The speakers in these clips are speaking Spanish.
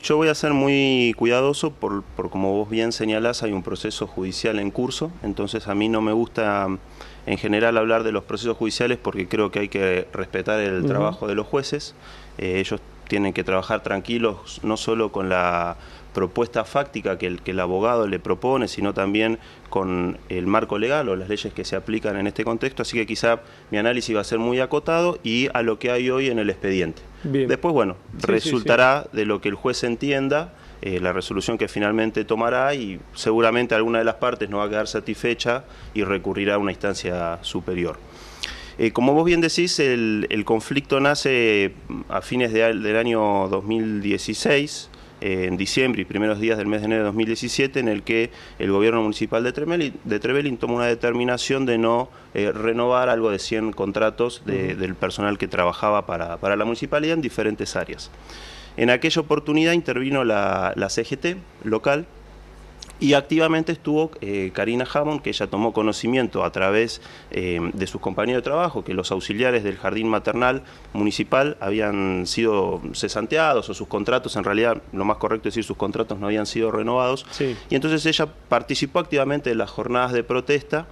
Yo voy a ser muy cuidadoso por como vos bien señalás, hay un proceso judicial en curso, entonces a mí no me gusta en general hablar de los procesos judiciales porque creo que hay que respetar el trabajo de los jueces. Ellos tienen que trabajar tranquilos no solo con la propuesta fáctica que el abogado le propone, sino también con el marco legal o las leyes que se aplican en este contexto, así que quizá mi análisis va a ser muy acotado y a lo que hay hoy en el expediente. Bien. Después, bueno, resultará de lo que el juez entienda, la resolución que finalmente tomará, y seguramente alguna de las partes no va a quedar satisfecha y recurrirá a una instancia superior. Como vos bien decís, el conflicto nace a fines del año 2016, en diciembre y primeros días del mes de enero de 2017, en el que el gobierno municipal de Trevelin toma una determinación de no renovar algo de 100 contratos del personal que trabajaba para la municipalidad en diferentes áreas. En aquella oportunidad intervino la CGT local y activamente estuvo Karina Hammond, que ella tomó conocimiento a través de sus compañeros de trabajo, que los auxiliares del jardín maternal municipal habían sido cesanteados, o sus contratos, en realidad lo más correcto es decir, sus contratos no habían sido renovados. Sí. Y entonces ella participó activamente en las jornadas de protesta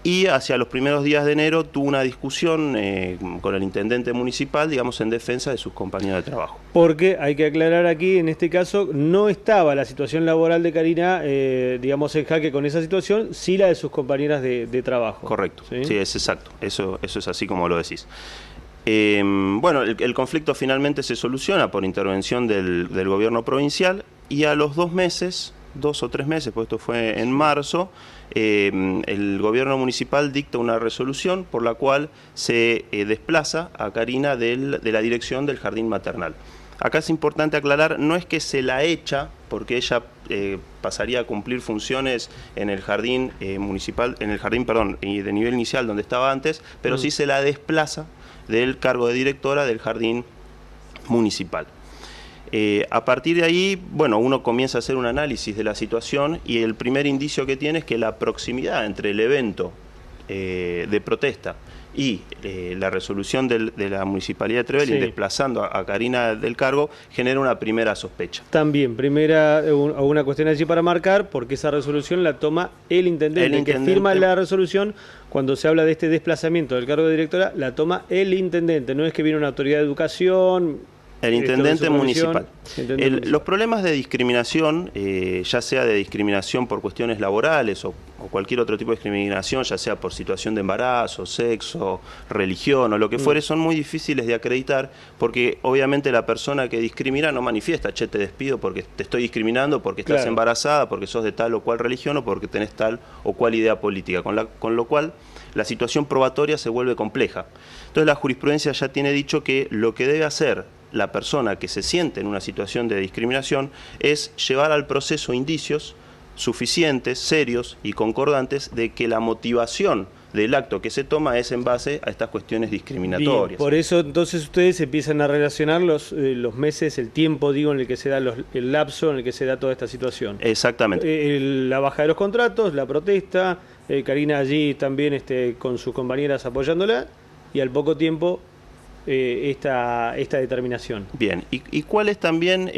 y hacia los primeros días de enero tuvo una discusión con el intendente municipal, digamos, en defensa de sus compañeros de trabajo. Porque hay que aclarar aquí, en este caso, no estaba la situación laboral de Karina, digamos, en jaque con esa situación, sí la de sus compañeras de trabajo. Correcto, sí, es exacto, eso es así como lo decís. Bueno, el conflicto finalmente se soluciona por intervención del gobierno provincial y a los 2 meses, 2 o 3 meses, pues esto fue en marzo, el gobierno municipal dicta una resolución por la cual se desplaza a Karina de la dirección del jardín maternal. Acá es importante aclarar, no es que se la echa, porque ella pasaría a cumplir funciones en el jardín municipal, de nivel inicial donde estaba antes, pero sí se la desplaza del cargo de directora del jardín municipal. A partir de ahí, bueno, uno comienza a hacer un análisis de la situación y el primer indicio que tiene es que la proximidad entre el evento de protesta y la resolución de la Municipalidad de Trevelin desplazando a Karina del cargo genera una primera sospecha. También, una cuestión allí para marcar, porque esa resolución la toma el intendente, que firma la resolución. Cuando se habla de este desplazamiento del cargo de directora, la toma el intendente, no es que viene una autoridad de educación. El intendente municipal. Los problemas de discriminación, ya sea de discriminación por cuestiones laborales o cualquier otro tipo de discriminación, ya sea por situación de embarazo, sexo, religión o lo que fuere, son muy difíciles de acreditar porque obviamente la persona que discrimina no manifiesta, che, te despido porque te estoy discriminando, porque estás embarazada, porque sos de tal o cual religión o porque tenés tal o cual idea política, con lo cual la situación probatoria se vuelve compleja. Entonces la jurisprudencia ya tiene dicho que lo que debe hacer la persona que se siente en una situación de discriminación es llevar al proceso indicios suficientes, serios y concordantes de que la motivación del acto que se toma es en base a estas cuestiones discriminatorias. Bien, por eso entonces ustedes empiezan a relacionar los meses, el tiempo, digo, en el que se da el lapso en el que se da toda esta situación. Exactamente. La baja de los contratos, la protesta, Karina allí también con sus compañeras apoyándola y al poco tiempo esta determinación. Bien, y cuál es también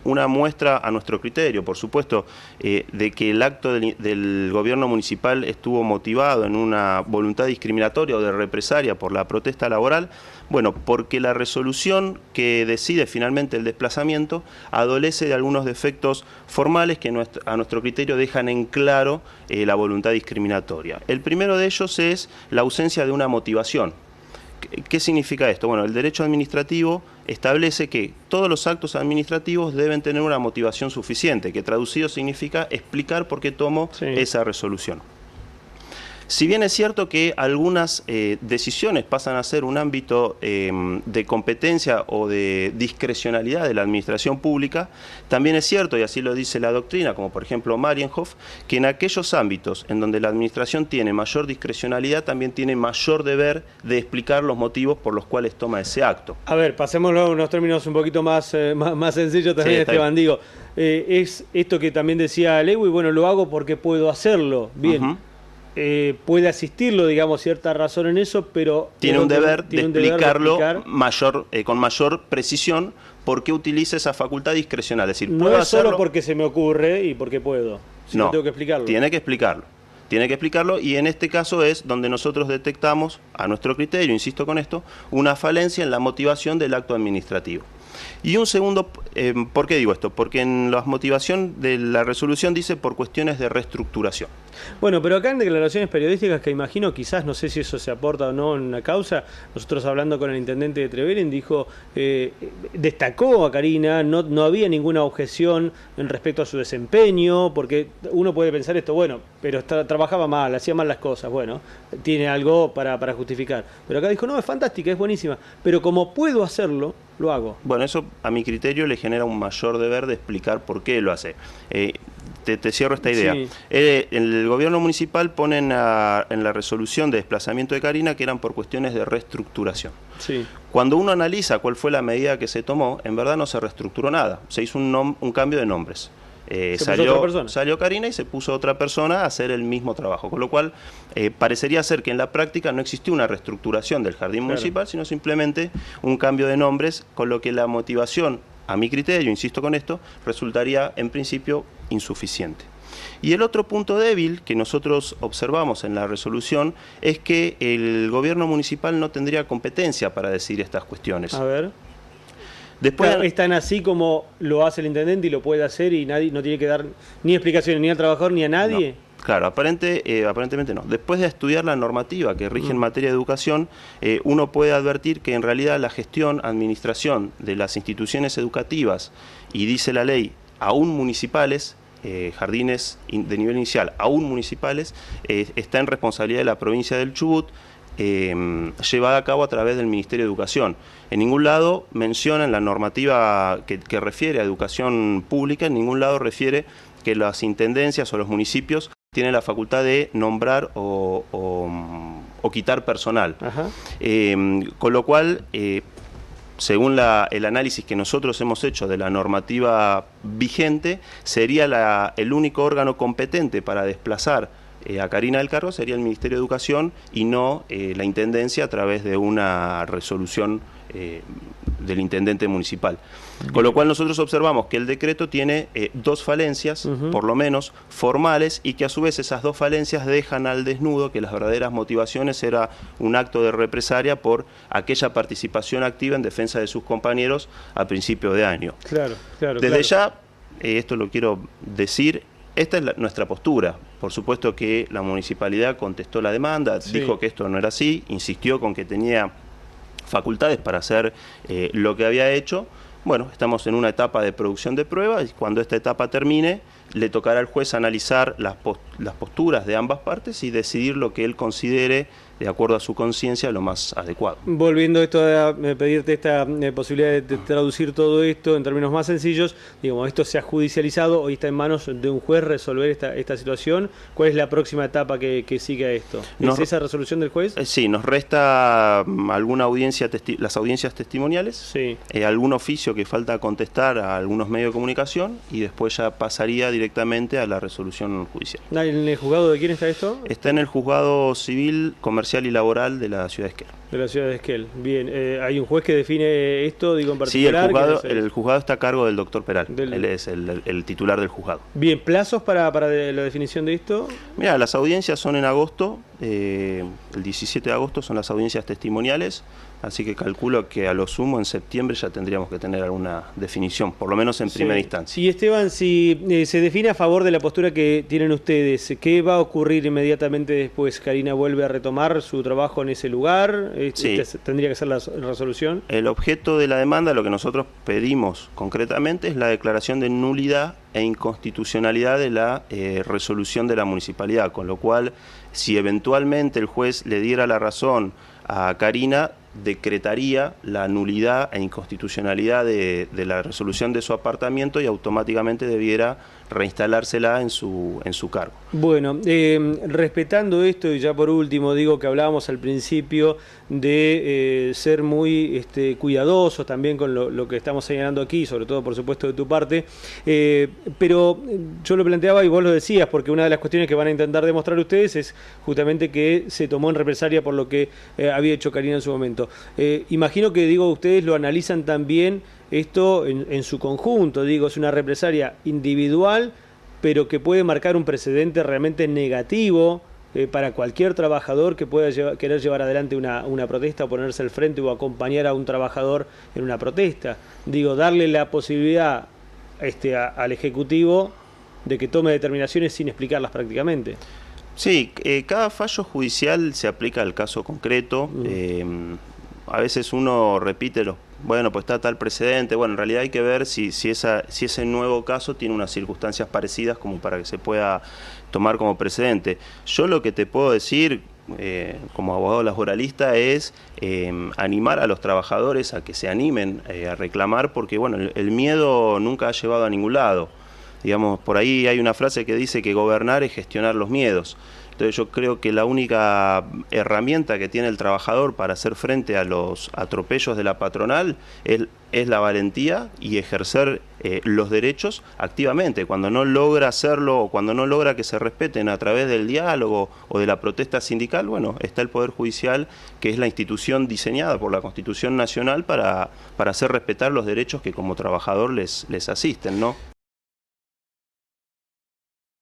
una muestra a nuestro criterio, por supuesto, de que el acto del gobierno municipal estuvo motivado en una voluntad discriminatoria o de represalia por la protesta laboral. Bueno, porque la resolución que decide finalmente el desplazamiento adolece de algunos defectos formales que a nuestro criterio dejan en claro la voluntad discriminatoria. El primero de ellos es la ausencia de una motivación. ¿Qué significa esto? Bueno, el derecho administrativo establece que todos los actos administrativos deben tener una motivación suficiente, que traducido significa explicar por qué tomo esa resolución. Si bien es cierto que algunas decisiones pasan a ser un ámbito de competencia o de discrecionalidad de la administración pública, también es cierto, y así lo dice la doctrina, como por ejemplo Marienhof, que en aquellos ámbitos en donde la administración tiene mayor discrecionalidad, también tiene mayor deber de explicar los motivos por los cuales toma ese acto. A ver, pasémoslo a unos términos un poquito más sencillos también, Esteban. Digo, es esto que también decía Lewy, bueno, lo hago porque puedo hacerlo, bien. Puede asistirlo, digamos, cierta razón en eso, pero tiene un deber de explicarlo con mayor precisión por qué utiliza esa facultad discrecional. Es decir, no puedo es hacerlo, solo porque se me ocurre y porque puedo. No, tengo que explicarlo. Tiene que explicarlo. Tiene que explicarlo, y en este caso es donde nosotros detectamos, a nuestro criterio, insisto con esto, una falencia en la motivación del acto administrativo. Y un segundo, ¿por qué digo esto? Porque en la motivación de la resolución dice por cuestiones de reestructuración. Bueno, pero acá en declaraciones periodísticas que imagino, quizás, no sé si eso se aporta o no en una causa, nosotros hablando con el intendente de Trevelin, dijo, destacó a Karina, no había ninguna objeción en respecto a su desempeño, porque uno puede pensar esto, bueno, pero trabajaba mal, hacía mal las cosas, bueno, tiene algo para justificar. Pero acá dijo, no, es fantástica, es buenísima, pero como puedo hacerlo, lo hago. Bueno, eso a mi criterio le genera un mayor deber de explicar por qué lo hace. Te cierro esta idea. Sí. El gobierno municipal pone en la resolución de desplazamiento de Karina que eran por cuestiones de reestructuración. Sí. Cuando uno analiza cuál fue la medida que se tomó, en verdad no se reestructuró nada. Se hizo un cambio de nombres. Salió Karina y se puso otra persona a hacer el mismo trabajo, con lo cual parecería ser que en la práctica no existió una reestructuración del jardín municipal, sino simplemente un cambio de nombres, con lo que la motivación, a mi criterio, insisto con esto, resultaría en principio insuficiente. Y el otro punto débil que nosotros observamos en la resolución es que el gobierno municipal no tendría competencia para decir estas cuestiones. A ver. Después, claro, es tan así como lo hace el intendente y lo puede hacer y nadie no tiene que dar ni explicaciones ni al trabajador ni a nadie. No, claro, aparentemente no. Después de estudiar la normativa que rige en materia de educación, uno puede advertir que en realidad la gestión, administración de las instituciones educativas, y dice la ley, aún municipales, jardines de nivel inicial, aún municipales, está en responsabilidad de la provincia del Chubut, llevada a cabo a través del Ministerio de Educación. En ningún lado menciona en la normativa que refiere a educación pública, en ningún lado refiere que las intendencias o los municipios tienen la facultad de nombrar o quitar personal. Con lo cual, según el análisis que nosotros hemos hecho de la normativa vigente, sería el único órgano competente para desplazar a Karina del cargo sería el Ministerio de Educación y no la Intendencia a través de una resolución del intendente municipal. Con lo cual nosotros observamos que el decreto tiene dos falencias, por lo menos, formales, y que a su vez esas dos falencias dejan al desnudo que las verdaderas motivaciones era un acto de represalia por aquella participación activa en defensa de sus compañeros a principio de año. Desde ya, esto lo quiero decir, esta es nuestra postura. Por supuesto que la municipalidad contestó la demanda, dijo que esto no era así, insistió con que tenía facultades para hacer lo que había hecho. Bueno, estamos en una etapa de producción de pruebas y cuando esta etapa termine, le tocará al juez analizar las posturas de ambas partes y decidir lo que él considere, de acuerdo a su conciencia, lo más adecuado. Volviendo a esto a pedirte esta posibilidad de traducir todo esto en términos más sencillos, digamos, esto se ha judicializado, hoy está en manos de un juez resolver esta situación. ¿Cuál es la próxima etapa que sigue a esto? ¿Es esa resolución del juez? Sí, nos resta alguna audiencia, las audiencias testimoniales, algún oficio que falta contestar a algunos medios de comunicación y después ya pasaría directamente a la resolución judicial. ¿En el juzgado de quién está esto? Está en el juzgado civil, comercial y laboral de la ciudad de Esquel. De la ciudad de Esquel. Bien, ¿hay un juez que define esto, digo, en particular? Sí, el juzgado está a cargo del doctor Peral. Él es el titular del juzgado. Bien, ¿plazos para la definición de esto? Mira, las audiencias son en agosto, el 17 de agosto son las audiencias testimoniales, así que calculo que a lo sumo en septiembre ya tendríamos que tener alguna definición, por lo menos en primera instancia. Y Esteban, si se define a favor de la postura que tienen ustedes, ¿qué va a ocurrir inmediatamente después? ¿Karina vuelve a retomar su trabajo en ese lugar? ¿Tendría que ser la resolución? El objeto de la demanda, lo que nosotros pedimos concretamente, es la declaración de nulidad e inconstitucionalidad de la resolución de la municipalidad, con lo cual, si eventualmente el juez le diera la razón a Karina, decretaría la nulidad e inconstitucionalidad de la resolución de su apartamiento y automáticamente debiera reinstalársela en su cargo. Bueno, respetando esto, y ya por último digo que hablábamos al principio de ser muy cuidadosos también con lo que estamos señalando aquí, sobre todo por supuesto de tu parte, pero yo lo planteaba y vos lo decías, porque una de las cuestiones que van a intentar demostrar ustedes es justamente que se tomó en represalia por lo que había hecho Karina en su momento. Imagino que, ustedes lo analizan también esto en su conjunto, digo, es una represalia individual, pero que puede marcar un precedente realmente negativo para cualquier trabajador que pueda querer llevar adelante una protesta, o ponerse al frente o acompañar a un trabajador en una protesta. Digo, darle la posibilidad al Ejecutivo de que tome determinaciones sin explicarlas prácticamente. Sí, cada fallo judicial se aplica al caso concreto. A veces uno repite bueno, pues está tal precedente. Bueno, en realidad hay que ver si ese nuevo caso tiene unas circunstancias parecidas como para que se pueda tomar como precedente. Yo lo que te puedo decir como abogado laboralista es animar a los trabajadores a que se animen a reclamar, porque bueno, el miedo nunca ha llevado a ningún lado. Digamos, por ahí hay una frase que dice que gobernar es gestionar los miedos. Entonces yo creo que la única herramienta que tiene el trabajador para hacer frente a los atropellos de la patronal es la valentía y ejercer los derechos activamente. Cuando no logra hacerlo o cuando no logra que se respeten a través del diálogo o de la protesta sindical, bueno, está el Poder Judicial, que es la institución diseñada por la Constitución Nacional para hacer respetar los derechos que como trabajador les asisten, ¿no?